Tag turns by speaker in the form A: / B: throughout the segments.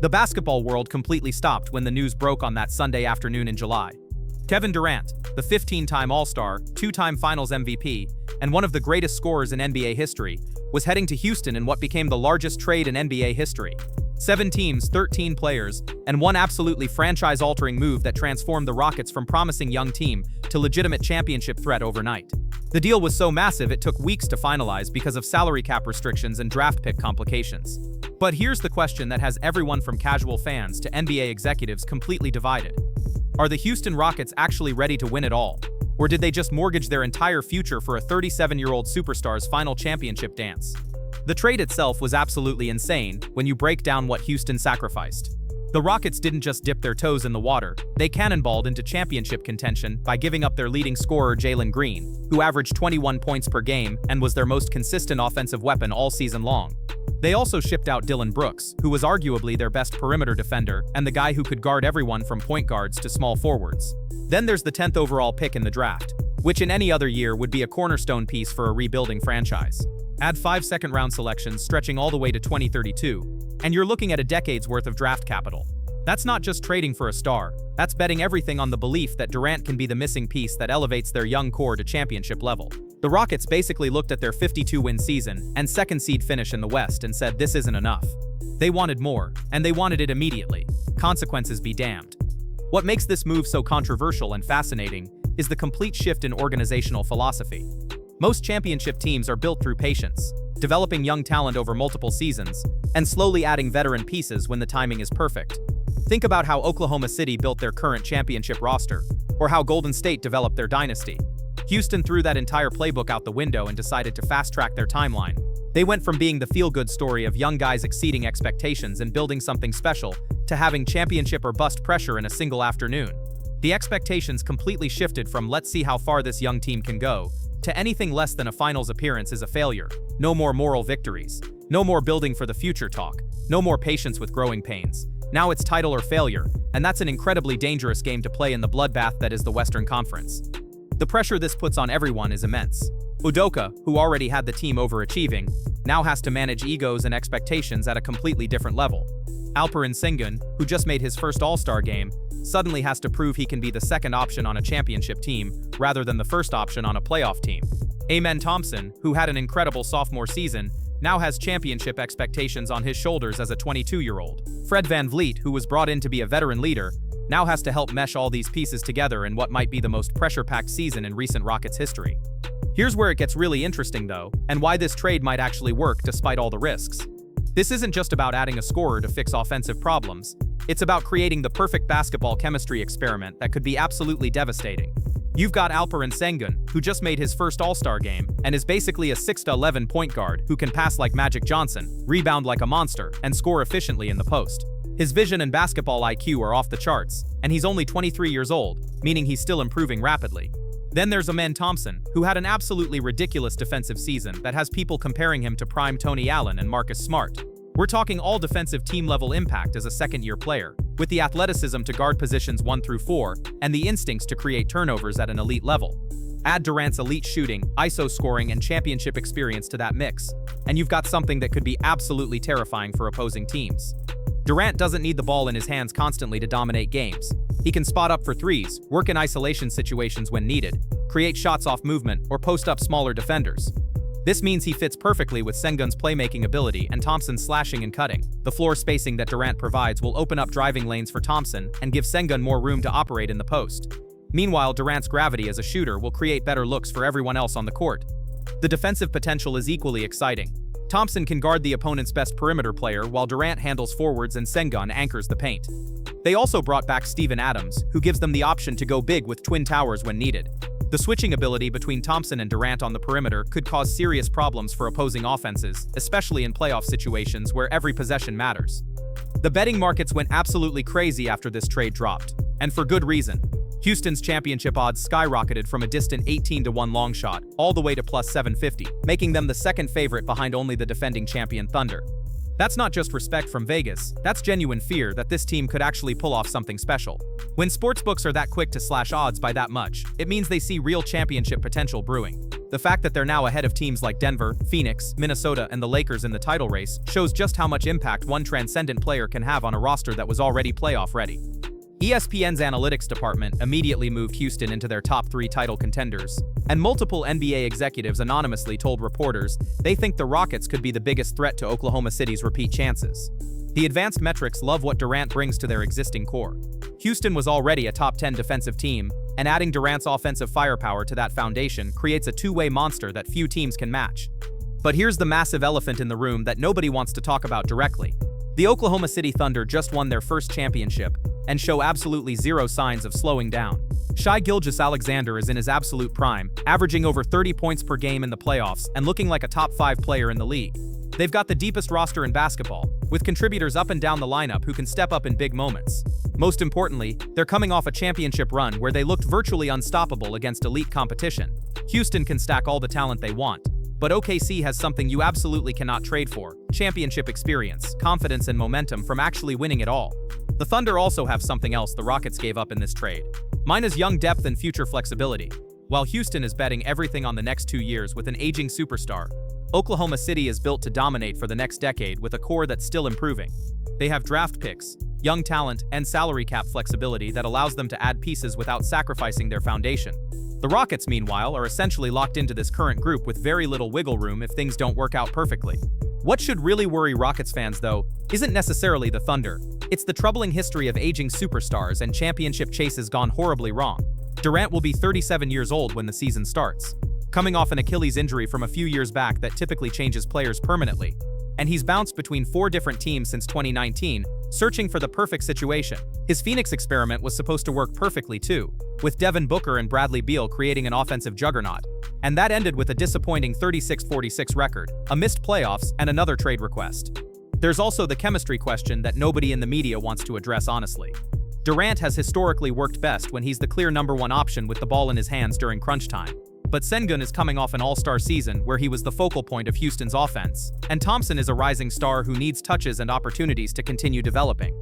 A: The basketball world completely stopped when the news broke on that Sunday afternoon in July. Kevin Durant, the 15-time All-Star, 2-time Finals MVP, and one of the greatest scorers in NBA history, was heading to Houston in what became the largest trade in NBA history. 7 teams, 13 players, and one absolutely franchise-altering move that transformed the Rockets from promising young team to legitimate championship threat overnight. The deal was so massive it took weeks to finalize because of salary cap restrictions and draft pick complications. But here's the question that has everyone from casual fans to NBA executives completely divided. Are the Houston Rockets actually ready to win it all? Or did they just mortgage their entire future for a 37-year-old superstar's final championship dance? The trade itself was absolutely insane when you break down what Houston sacrificed. The Rockets didn't just dip their toes in the water, they cannonballed into championship contention by giving up their leading scorer Jalen Green, who averaged 21 points per game and was their most consistent offensive weapon all season long. They also shipped out Dillon Brooks, who was arguably their best perimeter defender and the guy who could guard everyone from point guards to small forwards. Then there's the 10th overall pick in the draft, which in any other year would be a cornerstone piece for a rebuilding franchise. Add 5 second-round selections stretching all the way to 2032, and you're looking at a decade's worth of draft capital. That's not just trading for a star, that's betting everything on the belief that Durant can be the missing piece that elevates their young core to championship level. The Rockets basically looked at their 52-win season and second seed finish in the West and said this isn't enough. They wanted more, and they wanted it immediately. Consequences be damned. What makes this move so controversial and fascinating is the complete shift in organizational philosophy. Most championship teams are built through patience, developing young talent over multiple seasons, and slowly adding veteran pieces when the timing is perfect. Think about how Oklahoma City built their current championship roster, or how Golden State developed their dynasty. Houston threw that entire playbook out the window and decided to fast-track their timeline. They went from being the feel-good story of young guys exceeding expectations and building something special to having championship or bust pressure in a single afternoon. The expectations completely shifted from let's see how far this young team can go to anything less than a finals appearance is a failure. No more moral victories. No more building for the future talk. No more patience with growing pains. Now it's title or failure, and that's an incredibly dangerous game to play in the bloodbath that is the Western Conference. The pressure this puts on everyone is immense. Udoka, who already had the team overachieving, now has to manage egos and expectations at a completely different level. Alperen Sengun, who just made his first All-Star game, suddenly has to prove he can be the second option on a championship team rather than the first option on a playoff team. Thompson, who had an incredible sophomore season, now has championship expectations on his shoulders as a 22-year-old. Fred VanVleet, who was brought in to be a veteran leader, now has to help mesh all these pieces together in what might be the most pressure-packed season in recent Rockets history. Here's where it gets really interesting though, and why this trade might actually work despite all the risks. This isn't just about adding a scorer to fix offensive problems, it's about creating the perfect basketball chemistry experiment that could be absolutely devastating. You've got Alperen Sengun, who just made his first All-Star game and is basically a 6'11" point guard who can pass like Magic Johnson, rebound like a monster, and score efficiently in the post. His vision and basketball IQ are off the charts, and he's only 23 years old, meaning he's still improving rapidly. Then there's Thompson, who had an absolutely ridiculous defensive season that has people comparing him to prime Tony Allen and Marcus Smart. We're talking all defensive team-level impact as a second-year player, with the athleticism to guard positions 1 through 4 and the instincts to create turnovers at an elite level. Add Durant's elite shooting, ISO scoring, and championship experience to that mix, and you've got something that could be absolutely terrifying for opposing teams. Durant doesn't need the ball in his hands constantly to dominate games. He can spot up for threes, work in isolation situations when needed, create shots off movement, or post up smaller defenders. This means he fits perfectly with Sengun's playmaking ability and Thompson's slashing and cutting. The floor spacing that Durant provides will open up driving lanes for Thompson and give Sengun more room to operate in the post. Meanwhile, Durant's gravity as a shooter will create better looks for everyone else on the court. The defensive potential is equally exciting. Thompson can guard the opponent's best perimeter player while Durant handles forwards and Sengun anchors the paint. They also brought back Steven Adams, who gives them the option to go big with twin towers when needed. The switching ability between Thompson and Durant on the perimeter could cause serious problems for opposing offenses, especially in playoff situations where every possession matters. The betting markets went absolutely crazy after this trade dropped, and for good reason. Houston's championship odds skyrocketed from a distant 18-1 long shot all the way to plus 750, making them the second favorite behind only the defending champion Thunder. That's not just respect from Vegas, that's genuine fear that this team could actually pull off something special. When sportsbooks are that quick to slash odds by that much, it means they see real championship potential brewing. The fact that they're now ahead of teams like Denver, Phoenix, Minnesota, and the Lakers in the title race shows just how much impact one transcendent player can have on a roster that was already playoff ready. ESPN's analytics department immediately moved Houston into their top 3 title contenders, and multiple NBA executives anonymously told reporters they think the Rockets could be the biggest threat to Oklahoma City's repeat chances. The advanced metrics love what Durant brings to their existing core. Houston was already a top 10 defensive team, and adding Durant's offensive firepower to that foundation creates a two-way monster that few teams can match. But here's the massive elephant in the room that nobody wants to talk about directly. The Oklahoma City Thunder just won their first championship and show absolutely zero signs of slowing down. Shai Gilgeous-Alexander is in his absolute prime, averaging over 30 points per game in the playoffs and looking like a top 5 player in the league. They've got the deepest roster in basketball, with contributors up and down the lineup who can step up in big moments. Most importantly, they're coming off a championship run where they looked virtually unstoppable against elite competition. Houston can stack all the talent they want, but OKC has something you absolutely cannot trade for: championship experience, confidence, and momentum from actually winning it all. The Thunder also have something else the Rockets gave up in this trade. Mine is young depth and future flexibility. While Houston is betting everything on the next 2 years with an aging superstar, Oklahoma City is built to dominate for the next decade with a core that's still improving. They have draft picks, young talent, and salary cap flexibility that allows them to add pieces without sacrificing their foundation. The Rockets, meanwhile, are essentially locked into this current group with very little wiggle room if things don't work out perfectly. What should really worry Rockets fans, though, isn't necessarily the Thunder. It's the troubling history of aging superstars and championship chases gone horribly wrong. Durant will be 37 years old when the season starts, coming off an Achilles injury from a few years back that typically changes players permanently. And he's bounced between 4 different teams since 2019, searching for the perfect situation. His Phoenix experiment was supposed to work perfectly too, with Devin Booker and Bradley Beal creating an offensive juggernaut. And that ended with a disappointing 36-46 record, a missed playoffs, and another trade request. There's also the chemistry question that nobody in the media wants to address honestly. Durant has historically worked best when he's the clear #1 option with the ball in his hands during crunch time. But Sengun is coming off an all-star season where he was the focal point of Houston's offense, and Thompson is a rising star who needs touches and opportunities to continue developing.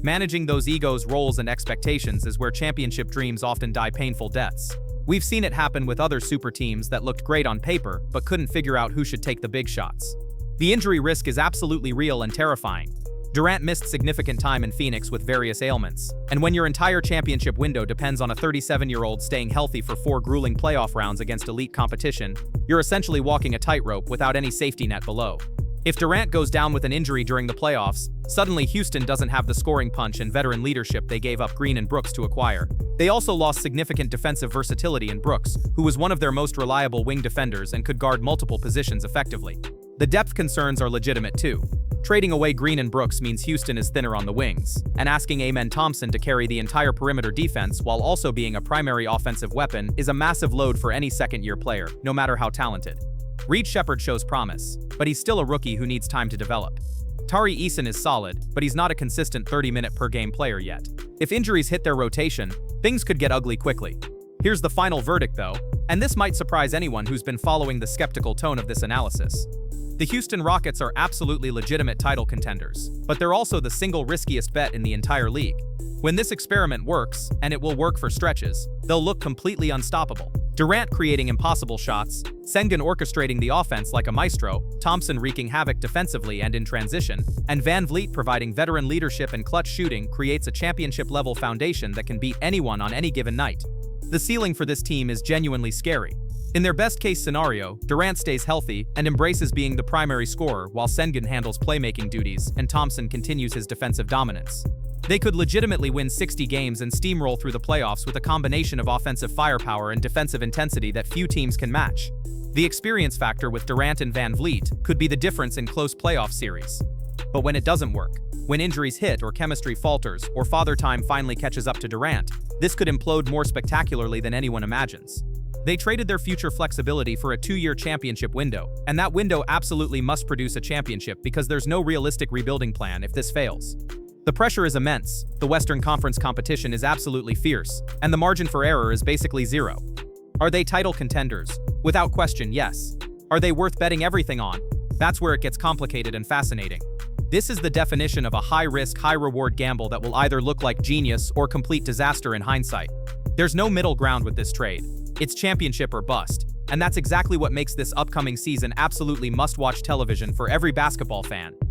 A: Managing those egos, roles, and expectations is where championship dreams often die painful deaths. We've seen it happen with other super teams that looked great on paper but couldn't figure out who should take the big shots. The injury risk is absolutely real and terrifying. Durant missed significant time in Phoenix with various ailments, and when your entire championship window depends on a 37-year-old staying healthy for 4 grueling playoff rounds against elite competition, you're essentially walking a tightrope without any safety net below. If Durant goes down with an injury during the playoffs, suddenly Houston doesn't have the scoring punch and veteran leadership they gave up Green and Brooks to acquire. They also lost significant defensive versatility in Brooks, who was one of their most reliable wing defenders and could guard multiple positions effectively. The depth concerns are legitimate too. Trading away Green and Brooks means Houston is thinner on the wings, and asking Thompson to carry the entire perimeter defense while also being a primary offensive weapon is a massive load for any second-year player, no matter how talented. Reed Shepherd shows promise, but he's still a rookie who needs time to develop. Tari Eason is solid, but he's not a consistent 30-minute-per-game player yet. If injuries hit their rotation, things could get ugly quickly. Here's the final verdict, though, and this might surprise anyone who's been following the skeptical tone of this analysis. The Houston Rockets are absolutely legitimate title contenders, but they're also the single riskiest bet in the entire league. When this experiment works, and it will work for stretches, they'll look completely unstoppable. Durant creating impossible shots, Sengun orchestrating the offense like a maestro, Thompson wreaking havoc defensively and in transition, and Van Vliet providing veteran leadership and clutch shooting creates a championship-level foundation that can beat anyone on any given night. The ceiling for this team is genuinely scary. In their best-case scenario, Durant stays healthy and embraces being the primary scorer while Sengun handles playmaking duties and Thompson continues his defensive dominance. They could legitimately win 60 games and steamroll through the playoffs with a combination of offensive firepower and defensive intensity that few teams can match. The experience factor with Durant and Van Vliet could be the difference in close playoff series. But when it doesn't work, when injuries hit or chemistry falters or father time finally catches up to Durant, this could implode more spectacularly than anyone imagines. They traded their future flexibility for a 2-year championship window, and that window absolutely must produce a championship because there's no realistic rebuilding plan if this fails. The pressure is immense, the Western Conference competition is absolutely fierce, and the margin for error is basically zero. Are they title contenders? Without question, yes. Are they worth betting everything on? That's where it gets complicated and fascinating. This is the definition of a high-risk, high-reward gamble that will either look like genius or complete disaster in hindsight. There's no middle ground with this trade. It's championship or bust, And that's exactly what makes this upcoming season absolutely must-watch television for every basketball fan.